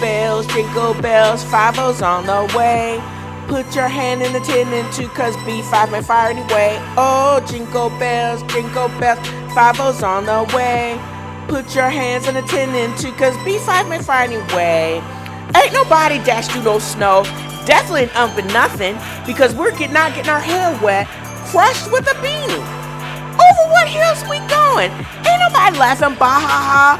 jingle bells, 5-0's on the way. Put your hand in the tin and two, cause B Fyfe may fire anyway. Oh, jingle bells, 5-0's on the way. Put your hands in the tin and two, cause B Fyfe may fire anyway. Ain't nobody dashed through no snow. Definitely ain't umping nothing, because we're getting our hair wet, crushed with a beanie. Over what hills we going? Ain't nobody laughing, Bahhaha.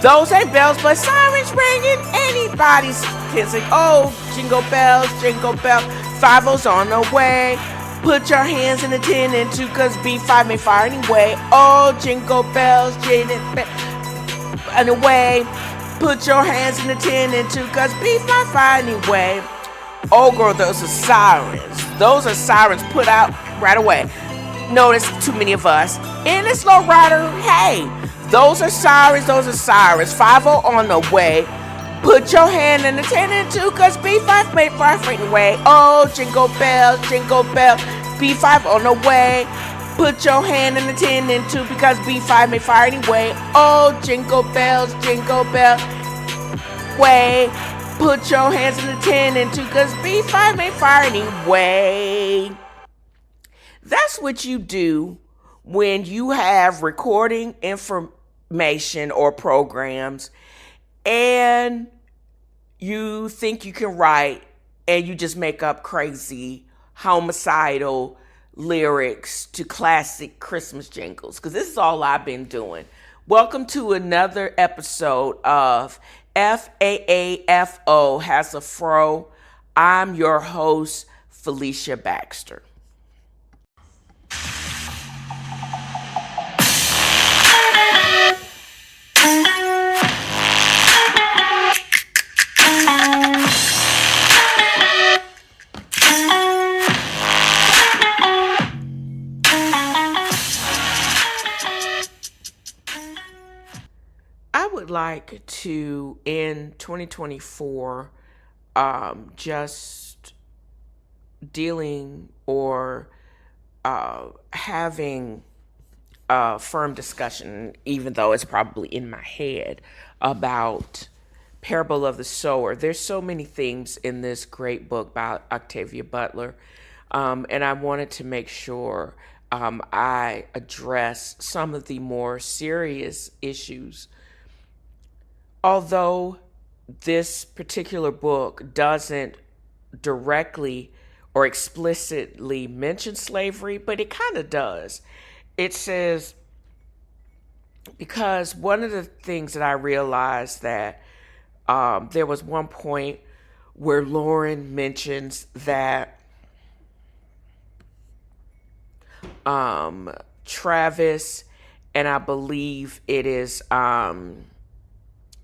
Those ain't bells, but sirens ringing. Anybody's kissing. Oh, jingle bells, 5-0's on the way. Put your hands in the tin and two, cause B Fyfe may fire anyway. Oh, jingle bells, anyway. Put your hands in the tin and two, cause B Fyfe fire anyway. Oh, girl, those are sirens. Those are sirens put out right away. Notice too many of us. In this low rider, hey, those are sirens, 5-0 on the way. Put your hand in the tin and two, cause B Fyfe may fire anyway. Oh, jingle bells, B Fyfe on the way. Put your hand in the tin and two, because B Fyfe may fire anyway. Oh, jingle bells, way. Put your hands in the tin and two, cause B Fyfe may fire anyway. That's what you do when you have recording information or programs and you think you can write and you just make up crazy homicidal lyrics to classic Christmas jingles, because this is all I've been doing. Welcome to another episode of F.A.A.F.O has a fro. I'm your host, Felicia Baxter. I would like to, in 2024, just dealing or having a firm discussion, even though it's probably in my head, about Parable of the Sower. There's so many themes in this great book by Octavia Butler, and I wanted to make sure I address some of the more serious issues. Although this particular book doesn't directly or explicitly mention slavery, but it kind of does. It says, because one of the things that I realized that there was one point where Lauren mentions that Travis, and I believe it is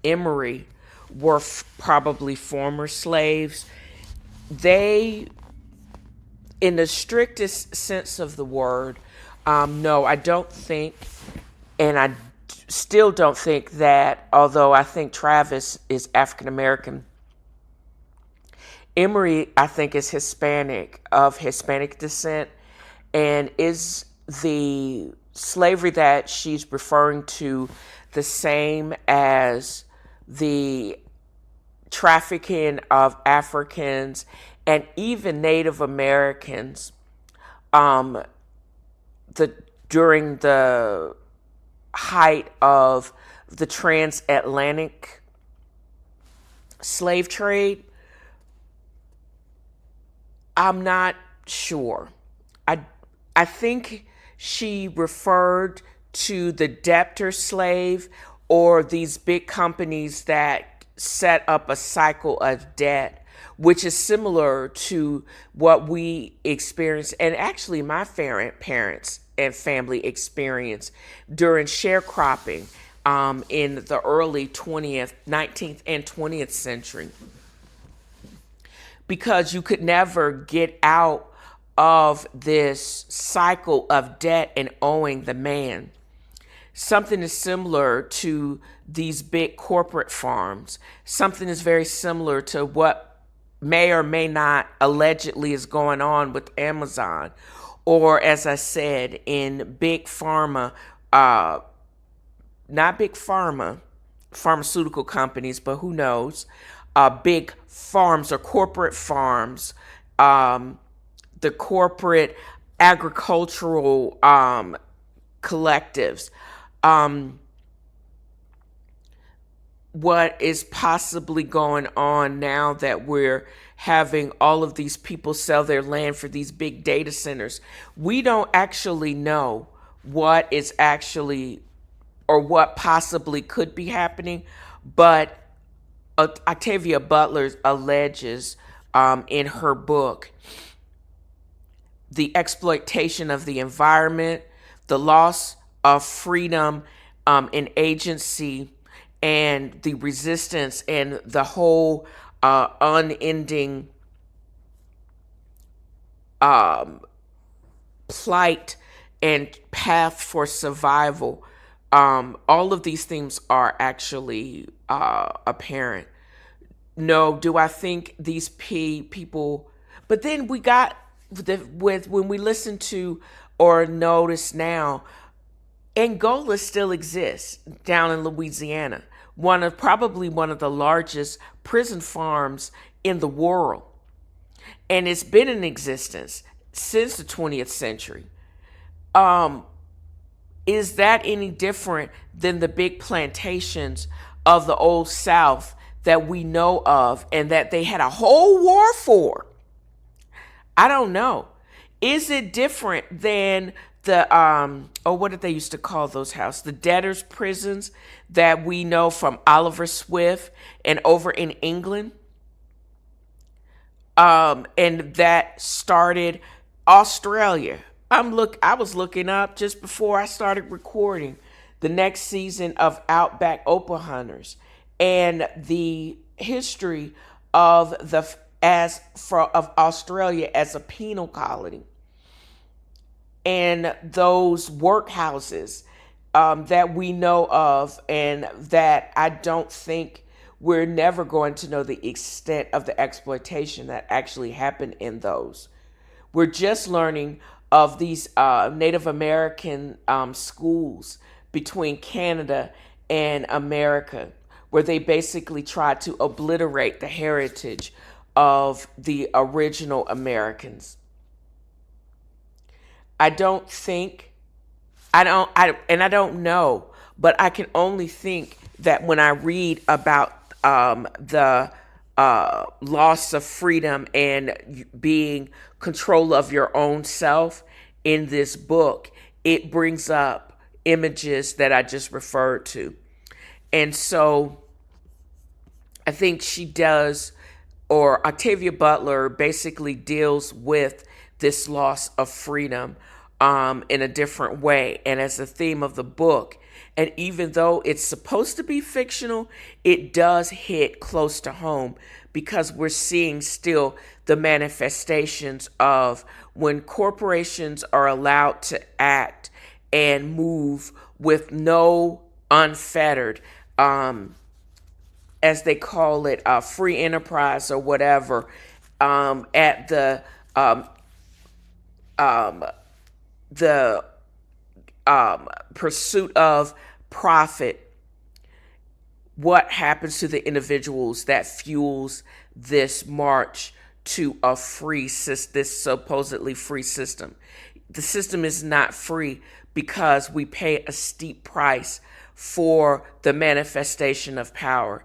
Emery, were probably former slaves. They, in the strictest sense of the word, no, I don't think, and I still don't think that, although I think Travis is African American, Emery, I think, is Hispanic, of Hispanic descent, and is the slavery that she's referring to the same as the trafficking of Africans and even Native Americans during the height of the transatlantic slave trade? I'm not sure. I think she referred to the debtor slave, or these big companies that set up a cycle of debt, which is similar to what we experienced, and actually my parents and family experienced during sharecropping in the early 19th and 20th century. Because you could never get out of this cycle of debt and owing the man. Something is similar to these big corporate farms. Something is very similar to what may or may not allegedly is going on with Amazon. Or, as I said, in big pharma, not big pharma, pharmaceutical companies, but who knows, big farms or corporate farms, the corporate agricultural collectives. What is possibly going on now that we're having all of these people sell their land for these big data centers? We don't actually know what is actually or what possibly could be happening, but Octavia Butler alleges in her book the exploitation of the environment, the loss of freedom and agency, and the resistance and the whole unending plight and path for survival. All of these themes are actually apparent. No, do I think these people? But then we got with when we listen to or notice now, Angola still exists down in Louisiana, probably one of the largest prison farms in the world, and it's been in existence since the 20th century. Is that any different than the big plantations of the old South that we know of and that they had a whole war for? I don't know. Is it different than the what did they used to call those houses? The debtors' prisons that we know from Oliver Swift and over in England? And that started Australia. I was looking up just before I started recording the next season of Outback Opal Hunters and the history of of Australia as a penal colony and those workhouses that we know of, and that I don't think we're never going to know the extent of the exploitation that actually happened in those. We're just learning of these Native American schools between Canada and America, where they basically tried to obliterate the heritage of the original Americans. I don't think, I don't know, but I can only think that when I read about the loss of freedom and being control of your own self in this book, it brings up images that I just referred to. And so I think she does, or Octavia Butler basically deals with this loss of freedom in a different way and as a theme of the book. And even though it's supposed to be fictional, it does hit close to home because we're seeing still the manifestations of when corporations are allowed to act and move with no unfettered, as they call it, free enterprise or whatever, at the pursuit of profit. What happens to the individuals that fuels this march to a free system, this supposedly free system? The system is not free because we pay a steep price for the manifestation of power,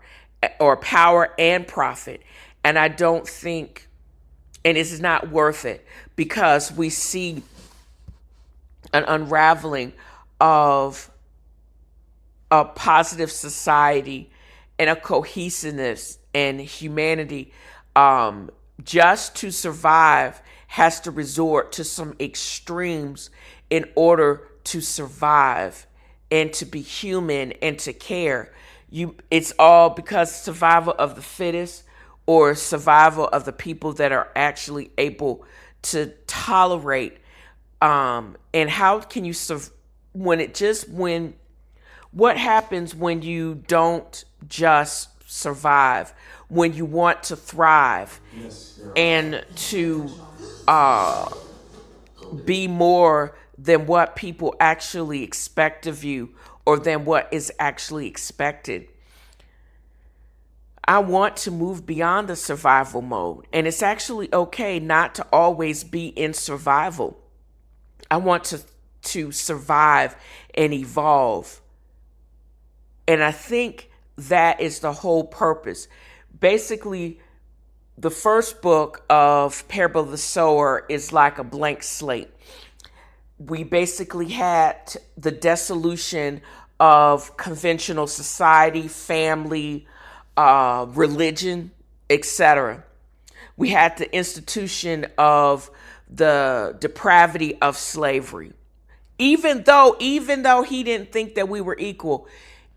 or power and profit. And I don't think, and it's not worth it, because we see an unraveling of a positive society and a cohesiveness and humanity, just to survive, has to resort to some extremes in order to survive and to be human and to care. It's all because survival of the fittest, or survival of the people that are actually able to tolerate. And how can you what happens when you don't just survive, when you want to thrive, and to be more than what people actually expect of you, or than what is actually expected? I want to move beyond the survival mode. And it's actually okay not to always be in survival. I want to survive and evolve. And I think that is the whole purpose. Basically, the first book of Parable of the Sower is like a blank slate. We basically had the dissolution of conventional society, family, religion, etc. We had the institution of the depravity of slavery. Even though he didn't think that we were equal,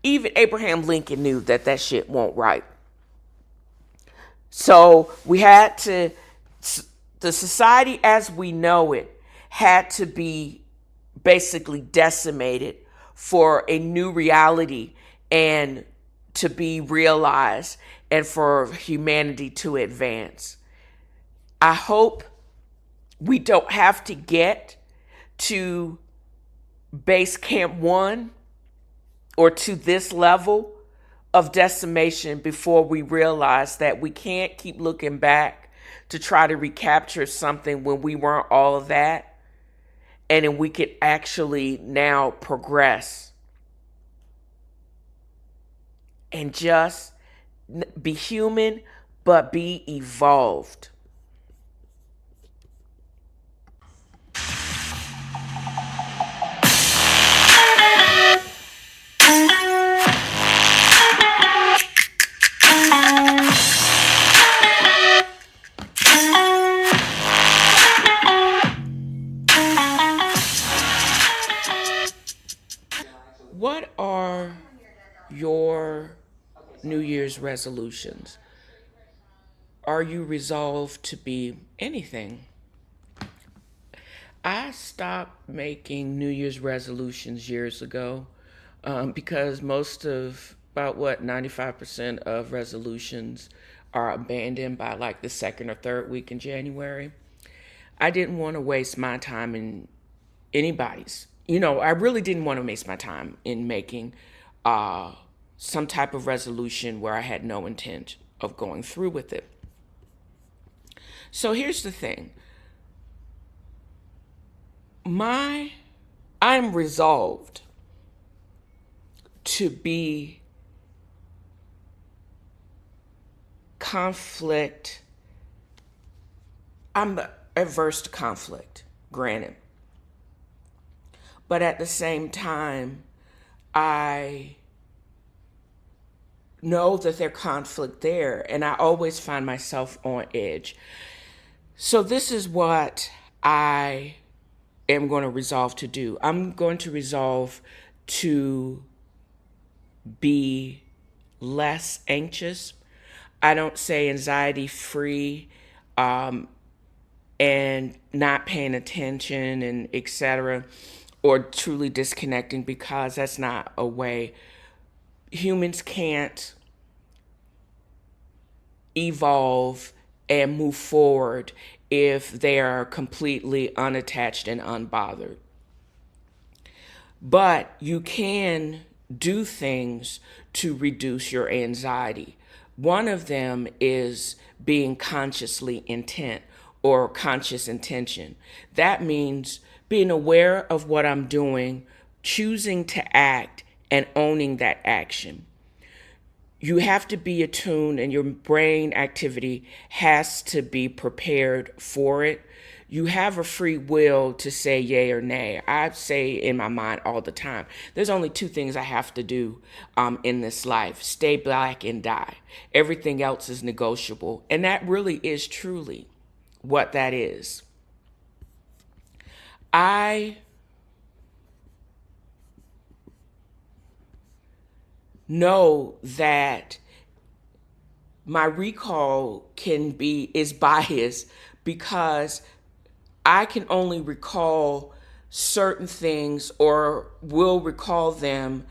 even Abraham Lincoln knew that that shit won't right. So we had to, the society as we know it had to be basically decimated for a new reality and to be realized and for humanity to advance. I hope we don't have to get to base camp 1 or to this level of decimation before we realize that we can't keep looking back to try to recapture something when we weren't all of that, and then we could actually now progress and just be human but be evolved. What are your New Year's resolutions? Are you resolved to be anything? I stopped making New Year's resolutions years ago because most of, about what, 95% of resolutions are abandoned by like the second or third week in January. I didn't want to waste my time in anybody's. I really didn't want to waste my time in making some type of resolution where I had no intent of going through with it. So here's the thing. I'm resolved to be conflict. I'm averse to conflict, granted. But at the same time, I know that there's conflict there, and I always find myself on edge. So this is what I am going to resolve to do. I'm going to resolve to be less anxious. I don't say anxiety free and not paying attention and etc. or truly disconnecting, because that's not a way. Humans can't evolve and move forward if they are completely unattached and unbothered. But you can do things to reduce your anxiety. One of them is being consciously intent or conscious intention. That means being aware of what I'm doing, choosing to act, and owning that action. You have to be attuned, and your brain activity has to be prepared for it. You have a free will to say yay or nay. I say in my mind all the time, there's only two things I have to do in this life: stay black and die. Everything else is negotiable. And that really is truly what that is. I know that my recall is biased because I can only recall certain things, or will recall them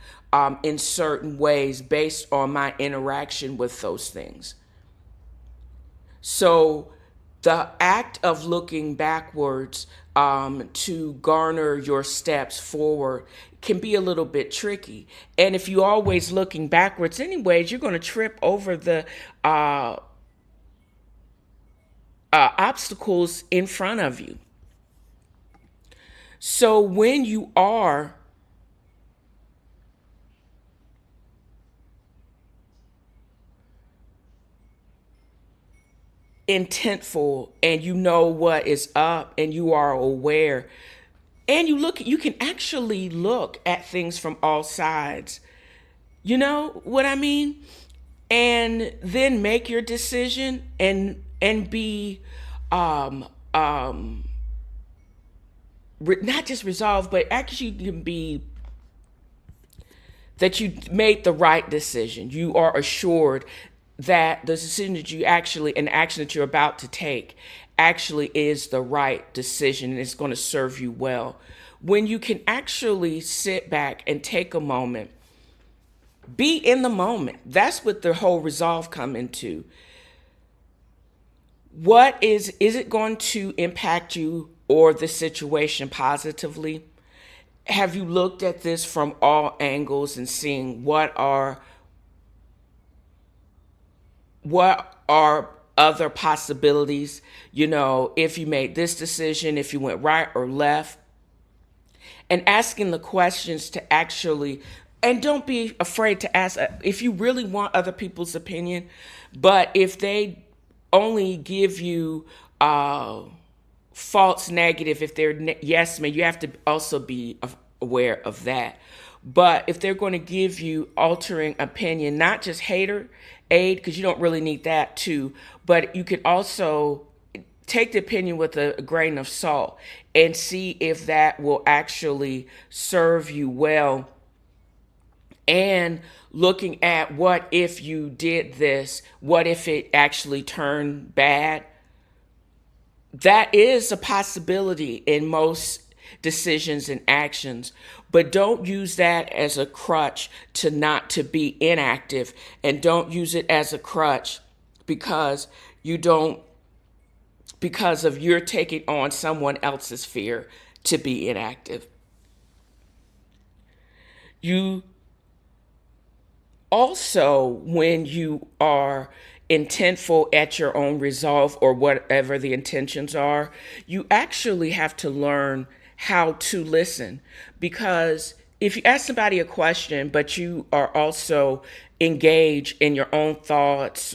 in certain ways based on my interaction with those things. So the act of looking backwards to garner your steps forward can be a little bit tricky. And if you're always looking backwards anyways, you're going to trip over the obstacles in front of you. So when you are intentful and you know what is up and you are aware and you can actually look at things from all sides. You know what I mean? And then make your decision and be not just resolved, but actually can be that you made the right decision. You are assured that the decision that you actually, an action that you're about to take actually is the right decision and it's going to serve you well. When you can actually sit back and take a moment, be in the moment. That's what the whole resolve come into. What is it going to impact you or the situation positively? Have you looked at this from all angles and seeing what are other possibilities? You know, if you made this decision, if you went right or left, and asking the questions to actually, and don't be afraid to ask if you really want other people's opinion, but if they only give you false negative, if they're yes men, you have to also be aware of that. But if they're going to give you altering opinion, not just hater aid, because you don't really need that too, but you could also take the opinion with a grain of salt and see if that will actually serve you well. And looking at what if you did this, what if it actually turned bad? That is a possibility in most decisions and actions, but don't use that as a crutch to not to be inactive, and don't use it as a crutch because of you're taking on someone else's fear to be inactive. You also, when you are intentful at your own resolve or whatever the intentions are, you actually have to learn how to listen. Because if you ask somebody a question, but you are also engaged in your own thoughts,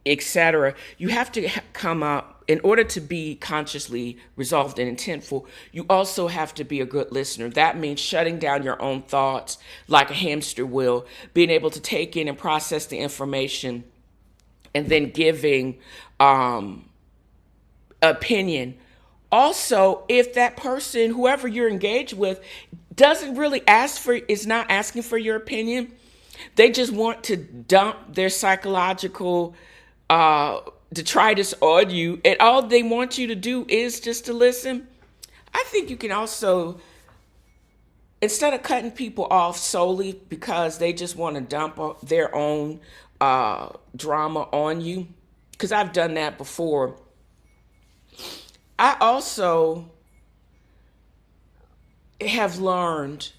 etc., you have to come up, in order to be consciously resolved and intentful, you also have to be a good listener. That means shutting down your own thoughts like a hamster wheel, being able to take in and process the information, and then giving opinion. Also, if that person, whoever you're engaged with, doesn't really is not asking for your opinion, they just want to dump their psychological detritus on you, and all they want you to do is just to listen, I think you can also, instead of cutting people off solely because they just want to dump their own drama on you, because I've done that before, I also have learned,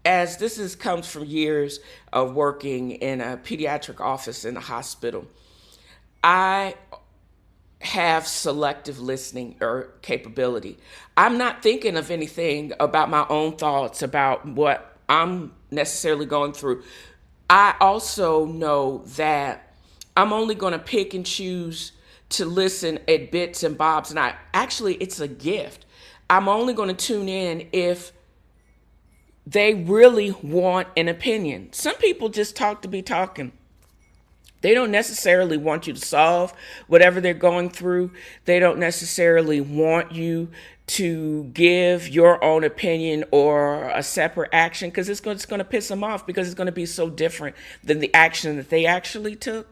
as comes from years of working in a pediatric office in a hospital, I have selective listening or capability. I'm not thinking of anything about my own thoughts about what I'm necessarily going through. I also know that I'm only going to pick and choose to listen at bits and bobs. And it's a gift. I'm only going to tune in if they really want an opinion. Some people just talk to be talking. They don't necessarily want you to solve whatever they're going through. They don't necessarily want you to give your own opinion or a separate action, because it's going to piss them off, because it's going to be so different than the action that they actually took.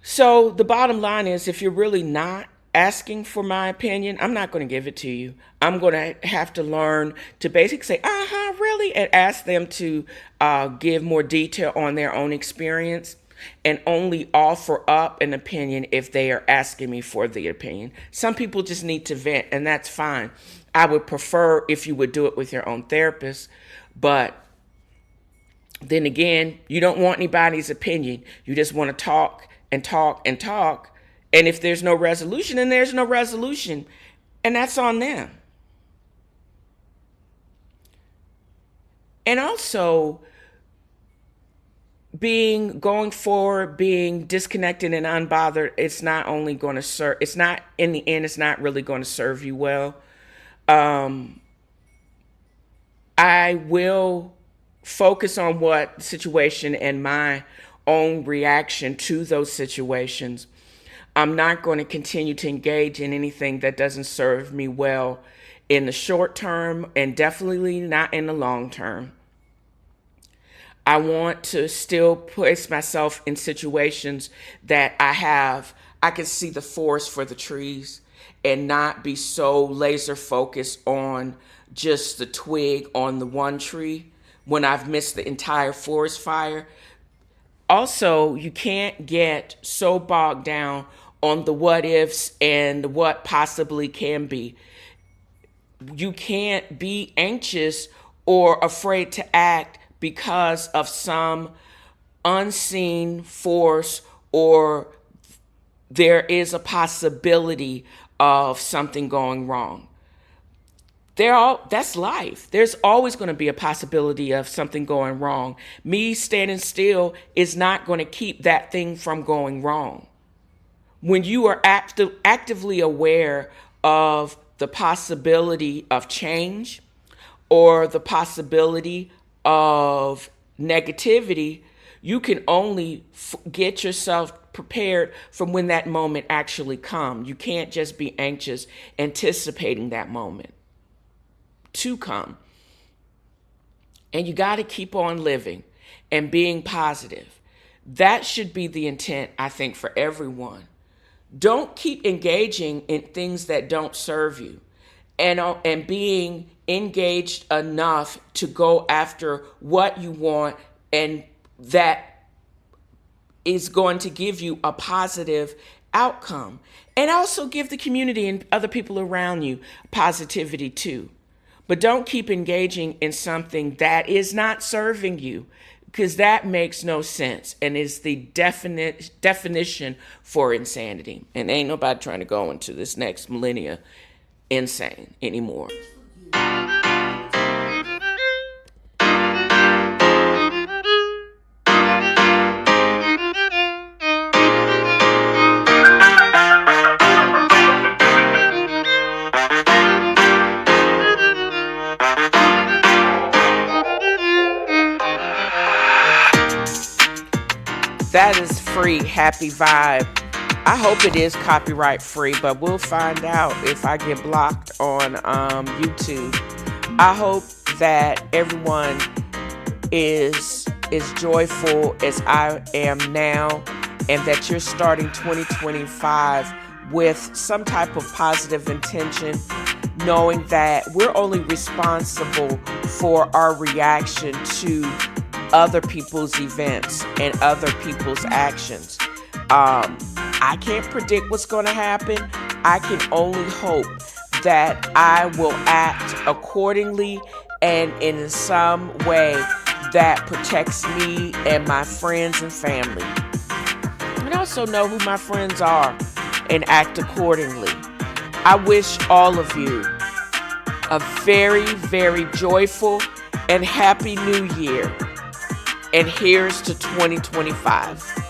So the bottom line is, if you're really not asking for my opinion, I'm not going to give it to you. I'm going to have to learn to basically say, really, and ask them to give more detail on their own experience. and only offer up an opinion if they are asking me for the opinion. Some people just need to vent, and that's fine. I would prefer if you would do it with your own therapist, but then again, you don't want anybody's opinion. You just want to talk and talk and talk. And if there's no resolution, then there's no resolution. And that's on them. And also, going forward, being disconnected and unbothered, it's not only going to serve, it's not, in the end, it's not really going to serve you well. I will focus on what situation and my own reaction to those situations. I'm not going to continue to engage in anything that doesn't serve me well in the short term, and definitely not in the long term. I want to still place myself in situations that I can see the forest for the trees and not be so laser focused on just the twig on the one tree when I've missed the entire forest fire. Also, you can't get so bogged down on the what ifs and what possibly can be. You can't be anxious or afraid to act because of some unseen force, or there is a possibility of something going wrong. That's life. There's always going to be a possibility of something going wrong. Me standing still is not going to keep that thing from going wrong. When you are actively aware of the possibility of change or the possibility of negativity, you can only get yourself prepared from when that moment actually comes. You can't just be anxious anticipating that moment to come. And you got to keep on living and being positive. That should be the intent, I think, for everyone. Don't keep engaging in things that don't serve you, and being engaged enough to go after what you want and that is going to give you a positive outcome. And also give the community and other people around you positivity too. But don't keep engaging in something that is not serving you, because that makes no sense and is the definition for insanity. And ain't nobody trying to go into this next millennia insane anymore. That is free, happy vibe. I hope it is copyright free, but we'll find out if I get blocked on YouTube. I hope that everyone is joyful as I am now, and that you're starting 2025 with some type of positive intention, knowing that we're only responsible for our reaction to other people's events and other people's actions. I can't predict what's going to happen. I can only hope that I will act accordingly and in some way that protects me and my friends and family. And also know who my friends are and act accordingly. I wish all of you a very, very joyful and happy new year. And here's to 2025.